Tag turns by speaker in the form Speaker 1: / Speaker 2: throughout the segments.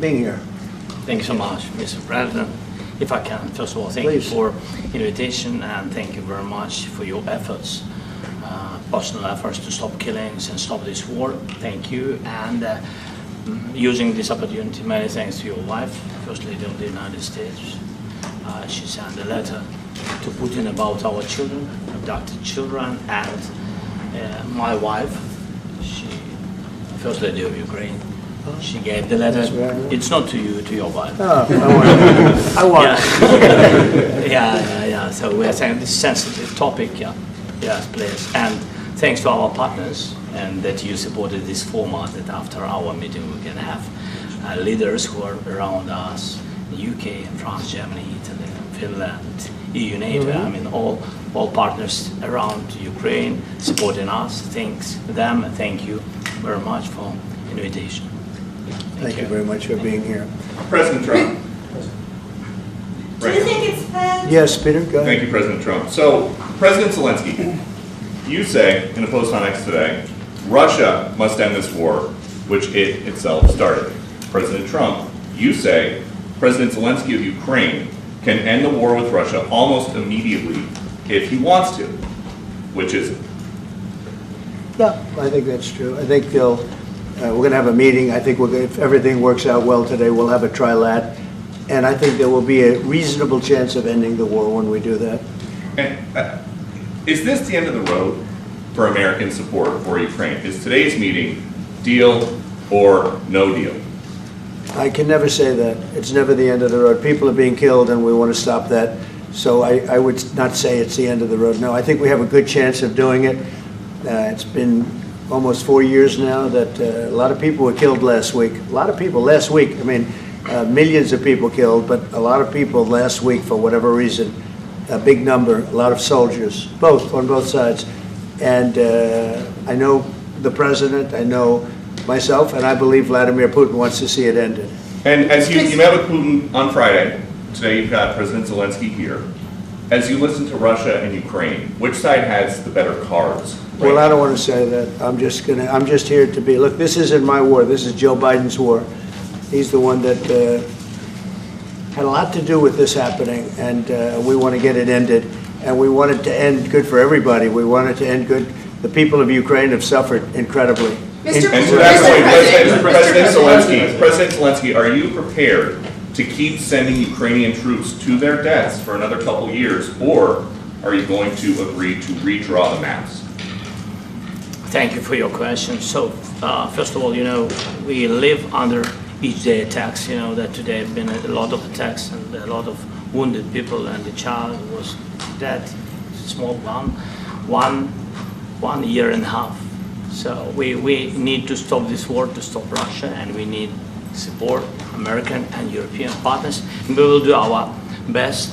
Speaker 1: being here.
Speaker 2: Thank you so much, Mr. President. If I can, first of all, thank
Speaker 1: Please.
Speaker 2: you for invitation and thank you very much for your efforts, personal efforts to stop killings and stop this war. Thank you. And using this opportunity, many thanks to your wife, First Lady of the United States. She sent a letter to Putin about our children, abducted children, and my wife, First Lady of Ukraine. She gave the letter. It's not to you, to your wife.
Speaker 1: Oh, I want it.
Speaker 2: Yeah. So we are saying this sensitive topic, yes, please. And thanks to our partners and that you supported this format that after our meeting we can have leaders who are around us, UK, France, Germany, Italy, Finland, EU, NATO, I mean all partners around Ukraine supporting us. Thanks to them and thank you very much for invitation.
Speaker 1: Thank you very much for being here.
Speaker 3: President Trump.
Speaker 4: Do you think it's fair?
Speaker 1: Yes, Peter, go ahead.
Speaker 3: Thank you, President Trump. So, President Zelensky, you say in a post on X today, Russia must end this war, which it itself started. President Trump, you say President Zelensky of Ukraine can end the war with Russia almost immediately if he wants to, which is it?
Speaker 1: Yeah, I think that's true. I think we're going to have a meeting. I think if everything works out well today, we'll have a trilat. And I think there will be a reasonable chance of ending the war when we do that.
Speaker 3: And is this the end of the road for American support for Ukraine? Is today's meeting deal or no deal?
Speaker 1: I can never say that. It's never the end of the road. People are being killed and we want to stop that. So I would not say it's the end of the road. No, I think we have a good chance of doing it. It's been almost 4 years now that a lot of people were killed last week. A lot of people last week. I mean, millions of people killed, but a lot of people last week for whatever reason. A big number, a lot of soldiers, on both sides. And I know the president, I know myself, and I believe Vladimir Putin wants to see it ended.
Speaker 3: And as you met with Putin on Friday, today you've got President Zelensky here. As you listen to Russia and Ukraine, which side has the better cards? Right?
Speaker 1: Well, I don't want to say that. I'm just here to be, look, this isn't my war. This is Joe Biden's war. He's the one that had a lot to do with this happening, and we want to get it ended. And we want it to end good for everybody. We want it to end good. The people of Ukraine have suffered incredibly.
Speaker 3: And to that point, President Zelensky, are you prepared to keep sending Ukrainian troops to their deaths for another couple years, or are you going to agree to redraw the maps?
Speaker 2: Thank you for your question. So, first of all, we live under each day attacks. That today have been a lot of attacks and a lot of wounded people, and the child was dead, small one year and a half. So we need to stop this war, to stop Russia, and we need support American and European partners. And we will do our best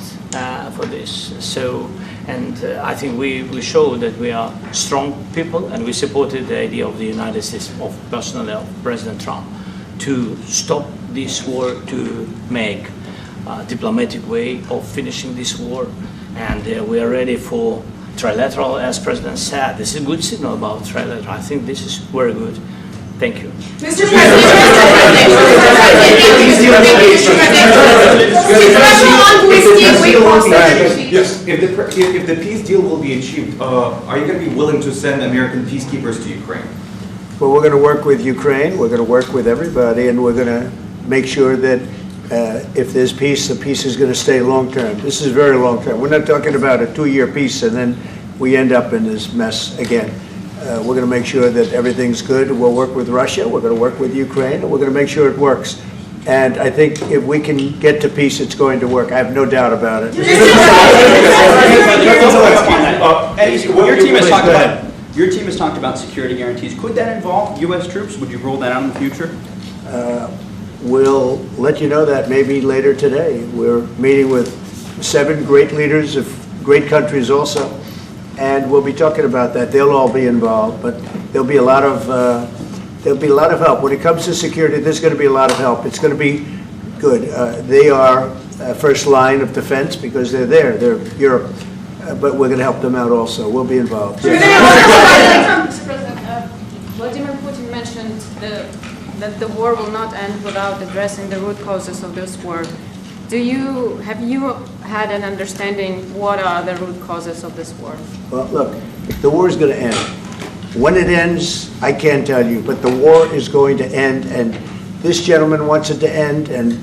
Speaker 2: for this. So, and I think we show that we are strong people, and we supported the idea of the United States, personally of President Trump, to stop this war, to make a diplomatic way of finishing this war. And we are ready for trilateral, as President said. This is a good signal about trilateral. I think this is very good. Thank you.
Speaker 4: Mr. President,
Speaker 5: yes. If the peace deal will be achieved, are you going to be willing to send American peacekeepers to Ukraine?
Speaker 1: Well, we're going to work with Ukraine. We're going to work with everybody, and we're going to make sure that if there's peace, the peace is going to stay long term. This is very long term. We're not talking about a 2-year peace and then we end up in this mess again. We're going to make sure that everything's good. We'll work with Russia. We're going to work with Ukraine, and we're going to make sure it works. And I think if we can get to peace, it's going to work. I have no doubt about it.
Speaker 6: Your team has talked about security guarantees. Could that involve U.S. troops? Would you roll that out in the future?
Speaker 1: We'll let you know that maybe later today. We're meeting with 7 great leaders of great countries also, and we'll be talking about that. They'll all be involved, but there'll be a lot of help. When it comes to security, there's going to be a lot of help. It's going to be good. They are first line of defense because they're there. They're Europe, but we're going to help them out also. We'll be involved.
Speaker 7: Mr. President, Vladimir Putin mentioned the that the war will not end without addressing the root causes of this war. Have you had an understanding what are the root causes of this war?
Speaker 1: Well, look, the war is going to end. When it ends, I can't tell you, but the war is going to end, and this gentleman wants it to end, and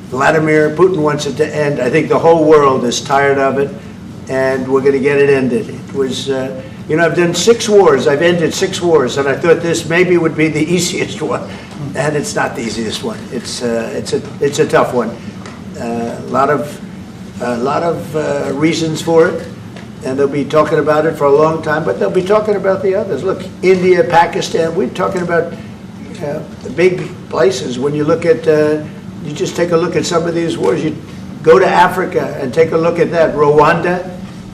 Speaker 1: Vladimir Putin wants it to end. I think the whole world is tired of it, and we're going to get it ended. It was, I've done 6 wars. I've ended 6 wars, and I thought this maybe would be the easiest one, and it's not the easiest one. It's a tough one. A lot of reasons for it, and they'll be talking about it for a long time, but they'll be talking about the others. Look, India, Pakistan, we're talking about the big places. When you look at, you just take a look at some of these wars. You go to Africa and take a look at that. Rwanda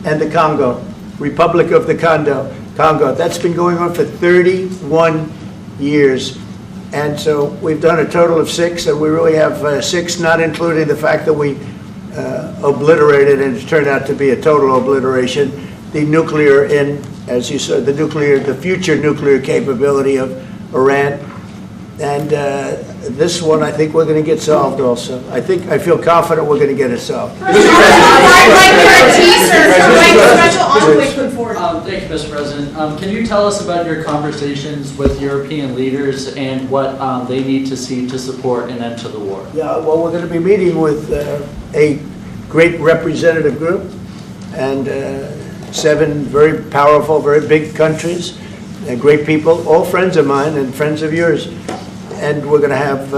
Speaker 1: and the Congo, Republic of the Congo. That's been going on for 31 years. And so we've done a total of 6, and we really have 6, not including the fact that we obliterated, and it turned out to be a total obliteration, the nuclear, as you said, the future nuclear capability of Iran. And this one, I think we're going to get solved also. I feel confident we're going to get it solved.
Speaker 8: Thank you, Mr. President. Can you tell us about your conversations with European leaders and what they need to see to support an end to the war?
Speaker 1: Yeah, well, we're going to be meeting with a great representative group and 7 very powerful, very big countries, and great people, all friends of mine and friends of yours. And we're going to have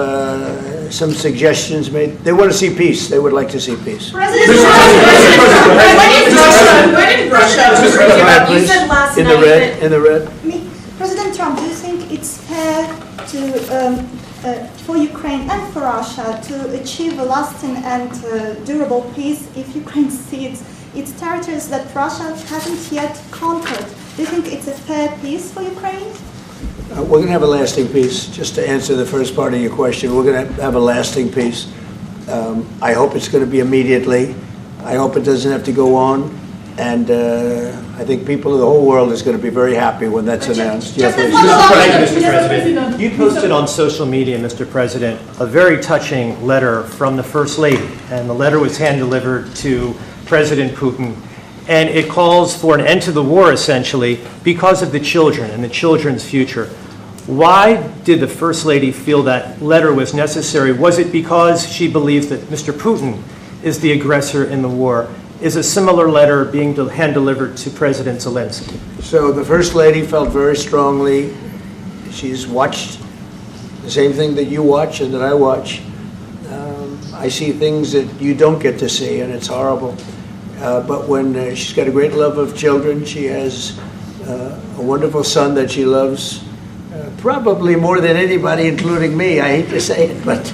Speaker 1: some suggestions made. They want to see peace. They would like to see peace.
Speaker 4: President Trump, you said last
Speaker 1: in
Speaker 4: night
Speaker 1: the red, in the red.
Speaker 4: President Trump, do you think it's fair to, for Ukraine and for Russia to achieve a lasting and durable peace if Ukraine cedes its territories that Russia hasn't yet conquered? Do you think it's a fair peace for Ukraine?
Speaker 1: We're going to have a lasting peace. Just to answer the first part of your question, we're going to have a lasting peace. I hope it's going to be immediately. I hope it doesn't have to go on. And I think people of the whole world is going to be very happy when that's announced.
Speaker 9: Mr. President, you posted on social media, Mr. President, a very touching letter from the First Lady. And the letter was hand-delivered to President Putin. And it calls for an end to the war, essentially, because of the children and the children's future. Why did the First Lady feel that letter was necessary? Was it because she believes that Mr. Putin is the aggressor in the war? Is a similar letter being hand-delivered to President Zelensky?
Speaker 1: So the First Lady felt very strongly. She's watched the same thing that you watch and that I watch. I see things that you don't get to see, and it's horrible. But when she's got a great love of children, she has a wonderful son that she loves, probably more than anybody, including me. I hate to say it, but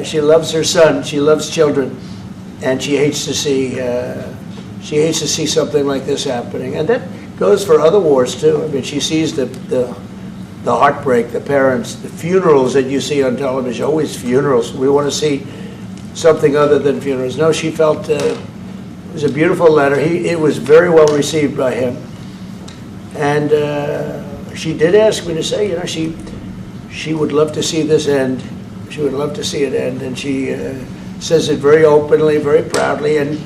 Speaker 1: she loves her son. She loves children, and she hates to see something like this happening. And that goes for other wars too. I mean, she sees the heartbreak, the parents, the funerals that you see on television. Always funerals. We want to see something other than funerals. No, she felt. It was a beautiful letter. It was very well received by him. And she did ask me to say, she would love to see this end. She would love to see it end. And she says it very openly, very proudly, and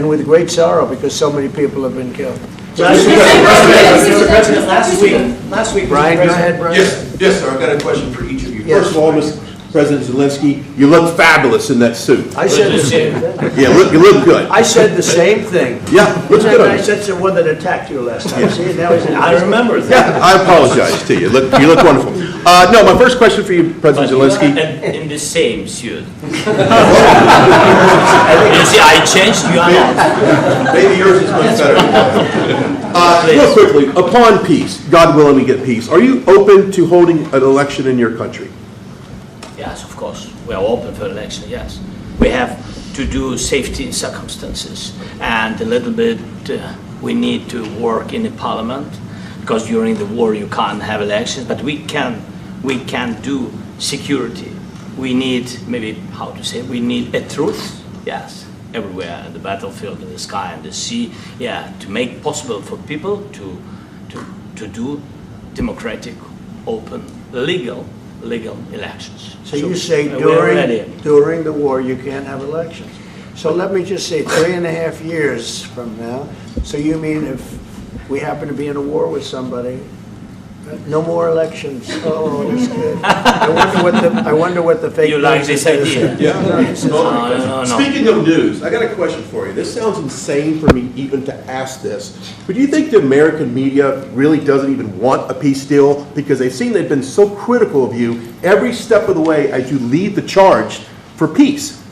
Speaker 1: with great sorrow because so many people have been killed.
Speaker 9: Mr. President, last week,
Speaker 1: Brian, go ahead, Brian.
Speaker 10: Yes, sir. I've got a question for each of you.
Speaker 1: Yes.
Speaker 10: First of all, Mr. President Zelensky, you look fabulous in that suit.
Speaker 1: I said the same thing.
Speaker 10: Yeah, you look good.
Speaker 1: I said the same thing.
Speaker 10: Yeah, looks good on
Speaker 1: I
Speaker 10: you.
Speaker 1: said the one that attacked you last time. See, now he's
Speaker 2: I remember that.
Speaker 10: Yeah, I apologize to you. You look wonderful. No, my first question for you, President Zelensky.
Speaker 2: In the same suit. You see, I changed, you are not.
Speaker 10: Maybe yours is much better. Real quickly, upon peace, God willing we get peace, are you open to holding an election in your country?
Speaker 2: Yes, of course. We are open for election, yes. We have to do safety circumstances, and a little bit we need to work in the parliament, because during the war you can't have elections, but we can do security. We need, maybe, how to say, we need a truth, yes, everywhere, in the battlefield, in the sky, in the sea, yeah, to make possible for people to do democratic, open, legal legal elections.
Speaker 1: So you say
Speaker 2: we're ready.
Speaker 1: during the war, you can't have elections. So let me just say, 3.5 years from now, so you mean if we happen to be in a war with somebody, no more elections? Oh, that's good. I wonder what the fake
Speaker 2: You like
Speaker 1: news
Speaker 2: this
Speaker 1: is.
Speaker 2: idea?
Speaker 10: Yeah. Speaking of news, I got a question for you. This sounds insane for me even to ask this, but do you think the American media really doesn't even want a peace deal because they've seen they've been so critical of you every step of the way as you lead the charge for peace?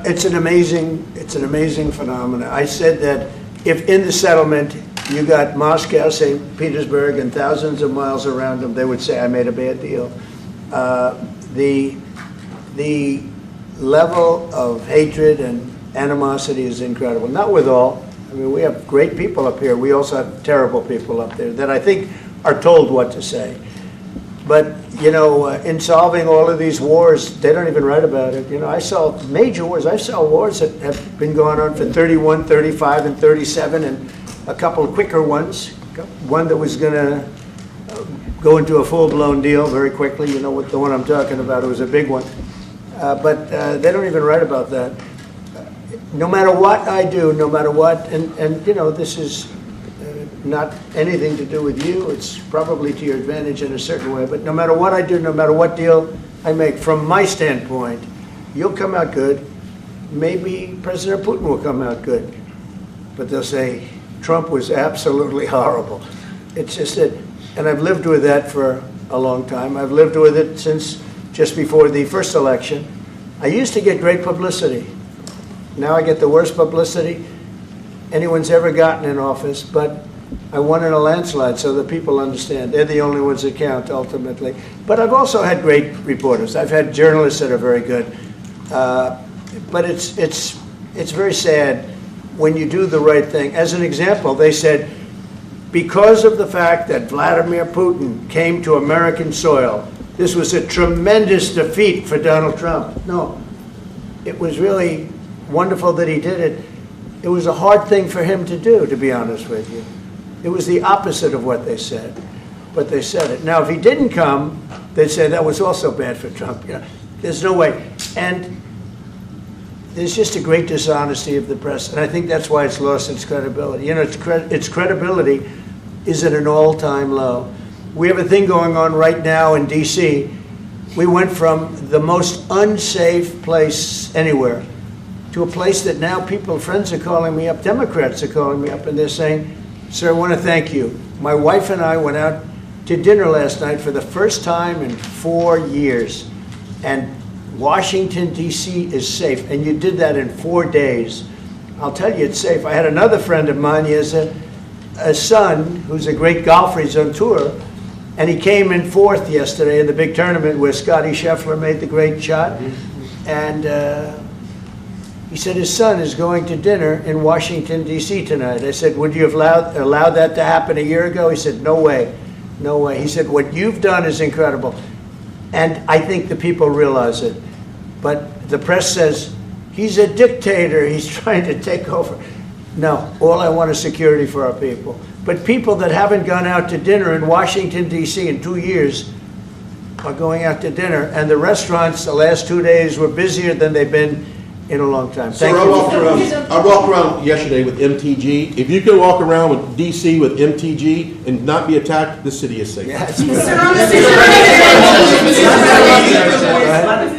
Speaker 1: It's an amazing phenomenon. I said that if in the settlement you got Moscow, St. Petersburg, and thousands of miles around them, they would say I made a bad deal. The level of hatred and animosity is incredible. Not with all. I mean, we have great people up here. We also have terrible people up there that I think are told what to say. But, you know, in solving all of these wars, they don't even write about it. You know, I saw major wars. I saw wars that have been going on for 31, 35, and 37, and a couple of quicker ones. One that was going to go into a full-blown deal very quickly. You know what the one I'm talking about. It was a big one. But they don't even write about that. No matter what I do, no matter what, and you know, this is not anything to do with you. It's probably to your advantage in a certain way. But no matter what I do, no matter what deal I make, from my standpoint, you'll come out good. Maybe President Putin will come out good. But they'll say, Trump was absolutely horrible. It's just that, and I've lived with that for a long time. I've lived with it since just before the first election. I used to get great publicity. Now I get the worst publicity anyone's ever gotten in office, but I won in a landslide, so that people understand. They're the only ones that count, ultimately. But I've also had great reporters. I've had journalists that are very good. But it's very sad when you do the right thing. As an example, they said, because of the fact that Vladimir Putin came to American soil, this was a tremendous defeat for Donald Trump. No, it was really wonderful that he did it. It was a hard thing for him to do, to be honest with you. It was the opposite of what they said, but they said it. Now, if he didn't come, they'd say that was also bad for Trump. You know, there's no way. And there's just a great dishonesty of the press, and I think that's why it's lost its credibility. You know, its credibility is at an all-time low. We have a thing going on right now in D.C. We went from the most unsafe place anywhere to a place that now friends are calling me up, Democrats are calling me up, and they're saying, sir, I want to thank you. My wife and I went out to dinner last night for the first time in 4 years, and Washington, D.C. is safe, and you did that in 4 days. I'll tell you, it's safe. I had another friend of mine, he has a son who's a great golfer, he's on tour, and he came in fourth yesterday in the big tournament where Scotty Scheffler made the great shot, and he said his son is going to dinner in Washington, D.C. tonight. I said, would you have allowed that to happen a year ago? He said, no way, no way. He said, what you've done is incredible. And I think the people realize it. But the press says, he's a dictator, he's trying to take over. No, all I want is security for our people. But people that haven't gone out to dinner in Washington, D.C. in 2 years are going out to dinner. And the restaurants the last 2 days were busier than they've been in a long time.
Speaker 10: Sir, I walked around yesterday with MTG. If you can walk around with DC with MTG and not be attacked, the city is safe.
Speaker 1: Yes.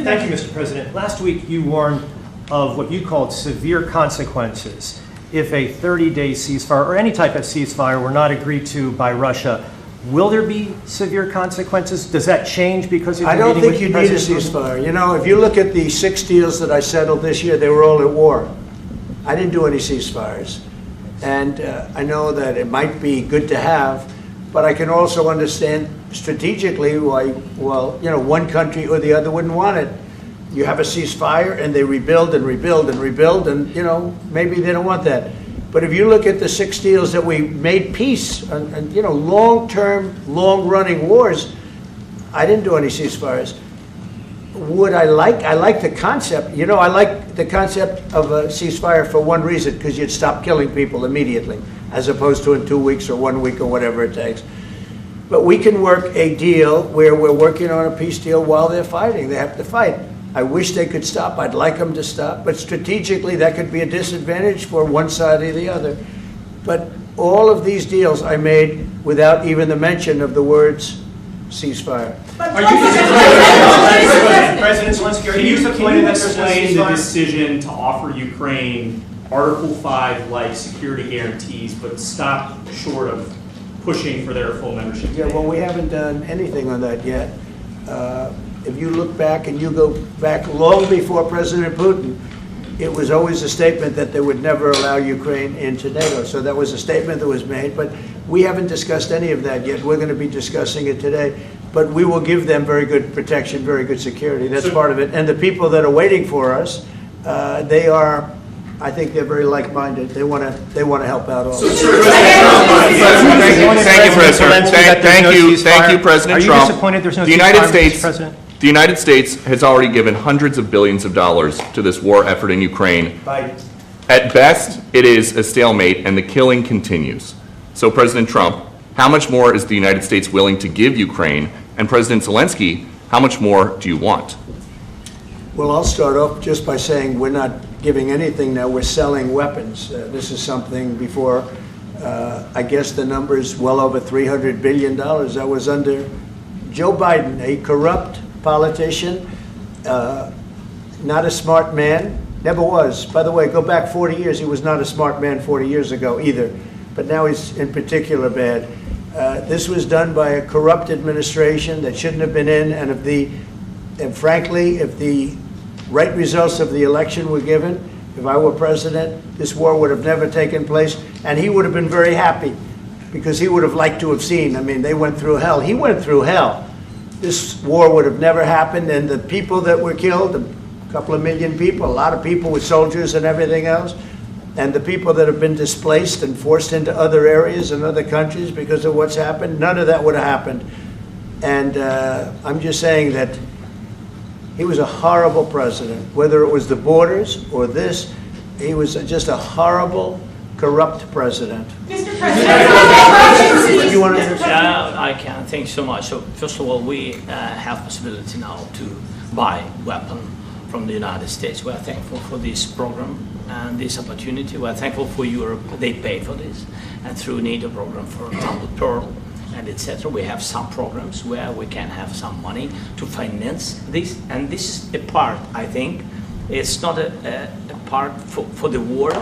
Speaker 9: Thank you, Mr. President. Last week you warned of what you called severe consequences if a 30-day ceasefire or any type of ceasefire were not agreed to by Russia. Will there be severe consequences? Does that change because of
Speaker 1: I don't think you need a ceasefire. You know, if you look at the 6 deals that I settled this year, they were all at war. I didn't do any ceasefires. And I know that it might be good to have, but I can also understand strategically why, well, you know, one country or the other wouldn't want it. You have a ceasefire and they rebuild and rebuild and rebuild, and, you know, maybe they don't want that. But if you look at the 6 deals that we made peace, and you know, long-term, long-running wars, I didn't do any ceasefires. Would I like the concept. You know, I like the concept of a ceasefire for one reason, because you'd stop killing people immediately, as opposed to in 2 weeks or 1 week or whatever it takes. But we can work a deal where we're working on a peace deal while they're fighting. They have to fight. I wish they could stop. I'd like them to stop. But strategically, that could be a disadvantage for one side or the other. But all of these deals I made without even the mention of the words ceasefire.
Speaker 11: President Zelensky, are you disappointed that there's no ceasefire? The decision to offer Ukraine Article 5-like security guarantees, but stop short of pushing for their full membership?
Speaker 1: Yeah, well, we haven't done anything on that yet. If you look back and you go back long before President Putin, it was always a statement that they would never allow Ukraine into NATO. So that was a statement that was made, but we haven't discussed any of that yet. We're going to be discussing it today. But we will give them very good protection, very good security. That's part of it. And the people that are waiting for us, they are, I think they're very like-minded. They want to help out all.
Speaker 3: Thank you, President. Thank you, President Trump.
Speaker 9: Are you disappointed there's no ceasefire, Mr. President?
Speaker 3: The United States has already given hundreds of billions of dollars to this war effort in Ukraine. At best, it is a stalemate, and the killing continues. So, President Trump, how much more is the United States willing to give Ukraine? And President Zelensky, how much more do you want?
Speaker 1: Well, I'll start off just by saying we're not giving anything now. We're selling weapons. This is something before, I guess the number is well over $300 billion. That was under Joe Biden, a corrupt politician, not a smart man, never was. By the way, go back 40 years, he was not a smart man 40 years ago either, but now he's in particular bad. This was done by a corrupt administration that shouldn't have been in, and frankly, if the right results of the election were given, if I were president, this war would have never taken place, and he would have been very happy, because he would have liked to have seen, I mean, they went through hell. He went through hell. This war would have never happened, and the people that were killed, a couple of million people, a lot of people with soldiers and everything else, and the people that have been displaced and forced into other areas and other countries because of what's happened, none of that would have happened. And I'm just saying that he was a horrible president, whether it was the borders or this, he was just a horrible, corrupt president.
Speaker 4: Mr. President,
Speaker 1: you want to
Speaker 2: I can. Thank you so much. So first of all, we have possibility now to buy weapon from the United States. We are thankful for this program and this opportunity. We are thankful for Europe. They pay for this, and through NATO program, for example, Pearl and etc. We have some programs where we can have some money to finance this, and this is a part. I think it's not a part for the war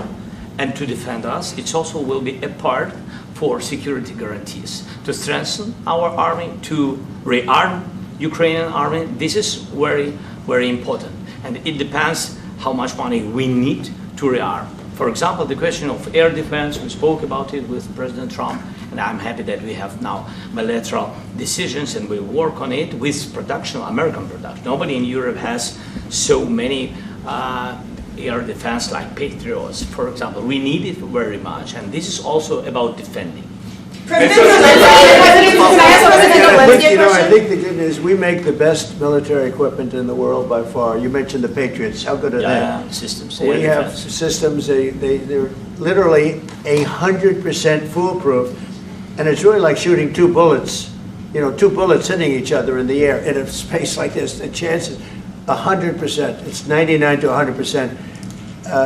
Speaker 2: and to defend us. It also will be a part for security guarantees, to strengthen our army, to rearm Ukrainian army. This is very, very important. And it depends how much money we need to rearm. For example, the question of air defense, we spoke about it with President Trump, and I'm happy that we have now bilateral decisions and we work on it with production, American production. Nobody in Europe has so many air defense like Patriots, for example. We need it very much, and this is also about defending.
Speaker 1: I think the good news, we make the best military equipment in the world by far. You mentioned the Patriots. How good are they?
Speaker 2: Systems.
Speaker 1: We have systems, they're literally 100% foolproof, and it's really like shooting two bullets, two bullets hitting each other in the air in a space like this. The chances, 100%, it's 99 to 100%.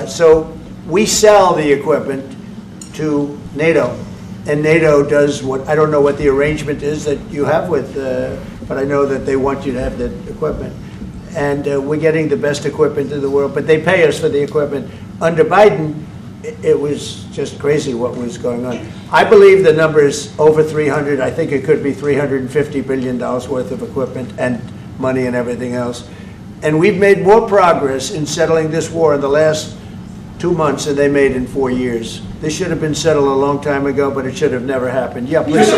Speaker 1: So we sell the equipment to NATO. And NATO does what, I don't know what the arrangement is that you have with, but I know that they want you to have the equipment. And we're getting the best equipment in the world, but they pay us for the equipment. Under Biden, it was just crazy what was going on. I believe the number is over 300. I think it could be $350 billion worth of equipment and money and everything else. And we've made more progress in settling this war in the last 2 months than they made in 4 years. This should have been settled a long time ago, but it should have never happened. Yeah, please.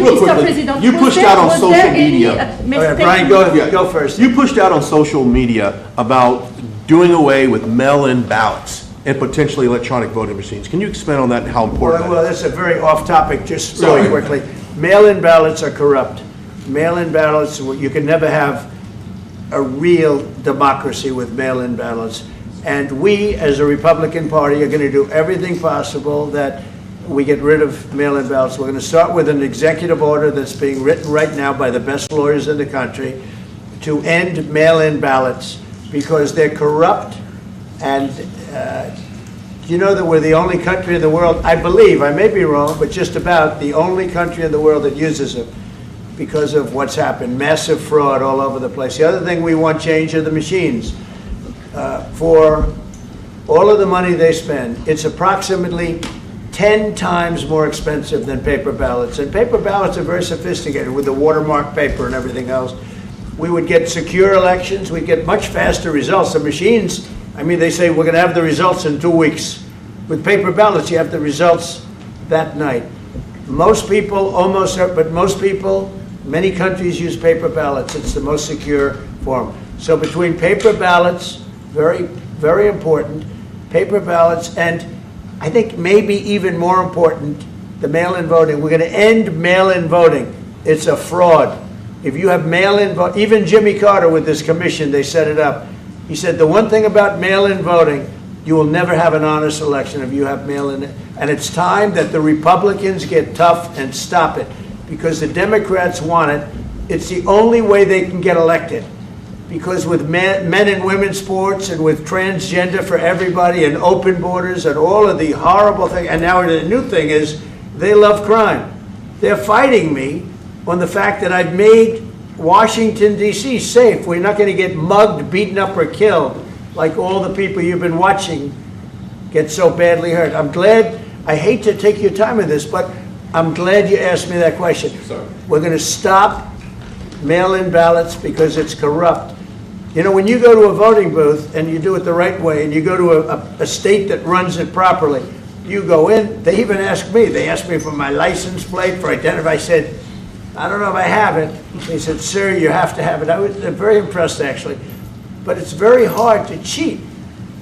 Speaker 10: Real quickly, you pushed out on social media.
Speaker 1: All right, Brian, go first.
Speaker 10: You pushed out on social media about doing away with mail-in ballots and potentially electronic voting machines. Can you expand on that and how important
Speaker 1: Well, that's a very off-topic, just really quickly. Mail-in ballots are corrupt. Mail-in ballots, you can never have a real democracy with mail-in ballots. And we, as a Republican Party, are going to do everything possible that we get rid of mail-in ballots. We're going to start with an executive order that's being written right now by the best lawyers in the country to end mail-in ballots because they're corrupt. And you know that we're the only country in the world, I believe, I may be wrong, but just about the only country in the world that uses them because of what's happened. Massive fraud all over the place. The other thing we want change are the machines. For all of the money they spend, it's approximately 10 times more expensive than paper ballots. And paper ballots are very sophisticated with the watermark paper and everything else. We would get secure elections. We'd get much faster results. The machines, I mean, they say we're going to have the results in 2 weeks. With paper ballots, you have the results that night. Most people, but most people, many countries use paper ballots. It's the most secure form. So between paper ballots, very, very important, paper ballots, and I think maybe even more important, the mail-in voting. We're going to end mail-in voting. It's a fraud. If you have mail-in vote, even Jimmy Carter with this commission, they set it up. He said the one thing about mail-in voting, you will never have an honest election if you have mail-in. And it's time that the Republicans get tough and stop it because the Democrats want it. It's the only way they can get elected. Because with men and women's sports and with transgender for everybody and open borders and all of the horrible things, and now the new thing is they love crime. They're fighting me on the fact that I've made Washington, D.C. safe. We're not going to get mugged, beaten up, or killed like all the people you've been watching get so badly hurt. I'm glad, I hate to take your time with this, but I'm glad you asked me that question.
Speaker 3: Sorry.
Speaker 1: We're going to stop mail-in ballots because it's corrupt. You know, when you go to a voting booth and you do it the right way and you go to a state that runs it properly, you go in, they even ask me, they asked me for my license plate, for identity. I said, I don't know if I have it. They said, sir, you have to have it. I was very impressed, actually. But it's very hard to cheat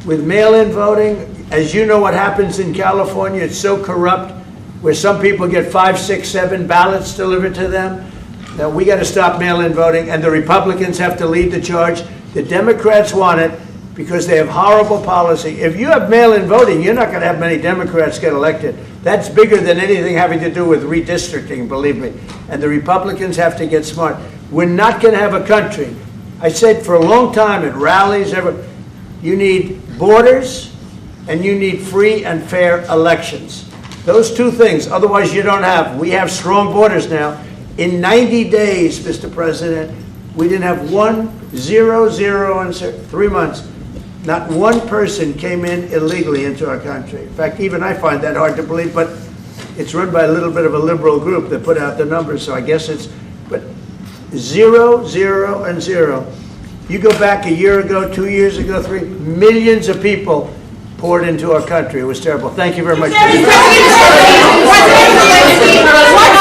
Speaker 1: with mail-in voting. As you know what happens in California, it's so corrupt, where some people get 5, 6, 7 ballots delivered to them. Now, we got to stop mail-in voting, and the Republicans have to lead the charge. The Democrats want it because they have horrible policy. If you have mail-in voting, you're not going to have many Democrats get elected. That's bigger than anything having to do with redistricting, believe me. And the Republicans have to get smart. We're not going to have a country. I said for a long time at rallies, you need borders and you need free and fair elections. Those two things, otherwise you don't have. We have strong borders now. In 90 days, Mr. President, we didn't have 0 in 3 months. Not one person came in illegally into our country. In fact, even I find that hard to believe, but it's run by a little bit of a liberal group that put out the numbers, so I guess it's, but 0, 0, and 0. You go back a year ago, 2 years ago, millions of people poured into our country. It was terrible. Thank you very much.
Speaker 12: What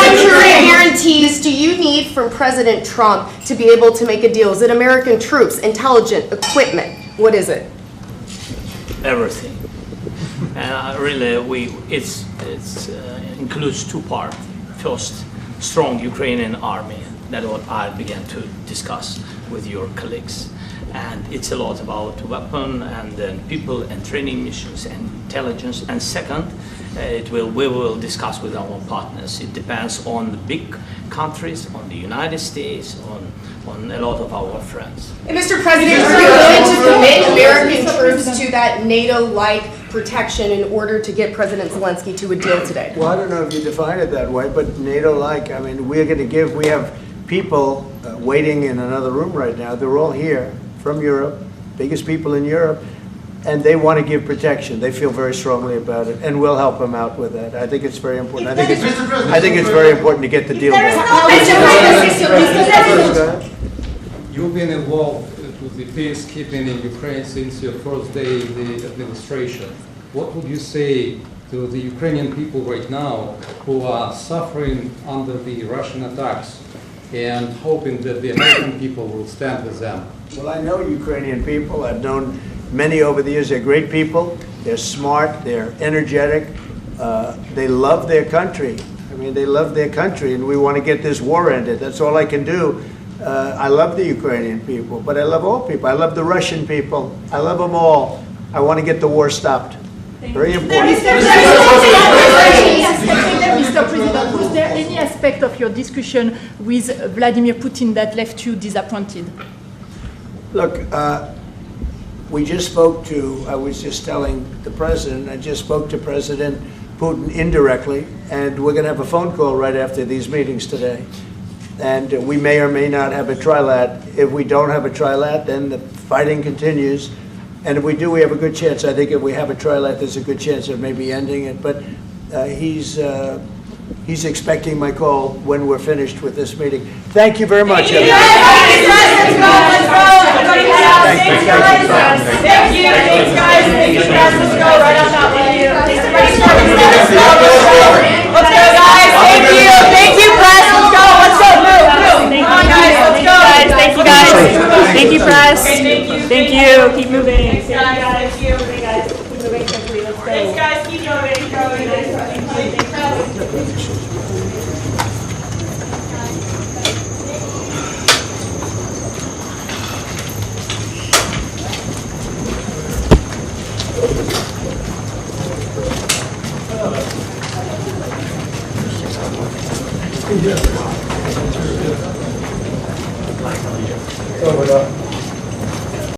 Speaker 12: security guarantees do you need from President Trump to be able to make a deal? Is it American troops, intelligence, equipment? What is it?
Speaker 2: Everything. And really, it includes two parts. First, strong Ukrainian army. That's what I began to discuss with your colleagues. And it's a lot about weapon and then people and training missions and intelligence. And second, we will discuss with our partners. It depends on the big countries, on the United States, on a lot of our friends.
Speaker 12: And Mr. President, are you willing to commit American troops to that NATO-like protection in order to get President Zelensky to a deal today?
Speaker 1: Well, I don't know if you define it that way, but NATO-like, I mean, we're going to give, we have people waiting in another room right now. They're all here from Europe, biggest people in Europe, and they want to give protection. They feel very strongly about it, and we'll help them out with that. I think it's very important. I think it's very important to get the deal done.
Speaker 13: You've been involved with the peacekeeping in Ukraine since your first day in the administration. What would you say to the Ukrainian people right now who are suffering under the Russian attacks and hoping that the American people will stand with them?
Speaker 1: Well, I know Ukrainian people. I've known many over the years. They're great people. They're smart. They're energetic. They love their country. I mean, they love their country, and we want to get this war ended. That's all I can do. I love the Ukrainian people, but I love all people. I love the Russian people. I love them all. I want to get the war stopped. Very important.
Speaker 14: Mr. President, was there any aspect of your discussion with Vladimir Putin that left you disappointed?
Speaker 1: Look, we just spoke to, I was just telling the president, I just spoke to President Putin indirectly, and we're going to have a phone call right after these meetings today. And we may or may not have a trilat. If we don't have a trilat, then the fighting continues. And if we do, we have a good chance. I think if we have a trilat, there's a good chance of maybe ending it. But he's expecting my call when we're finished with this meeting. Thank you very much, everyone.
Speaker 15: Thank you, press. Let's go. Let's go. Move. Come on, guys. Let's go. Thank you, guys. Thank you, press. Thank you. Keep moving. Thank you, guys. Keep moving quickly. Let's go. Thanks, guys. Keep moving.
Speaker 10: Oh my God.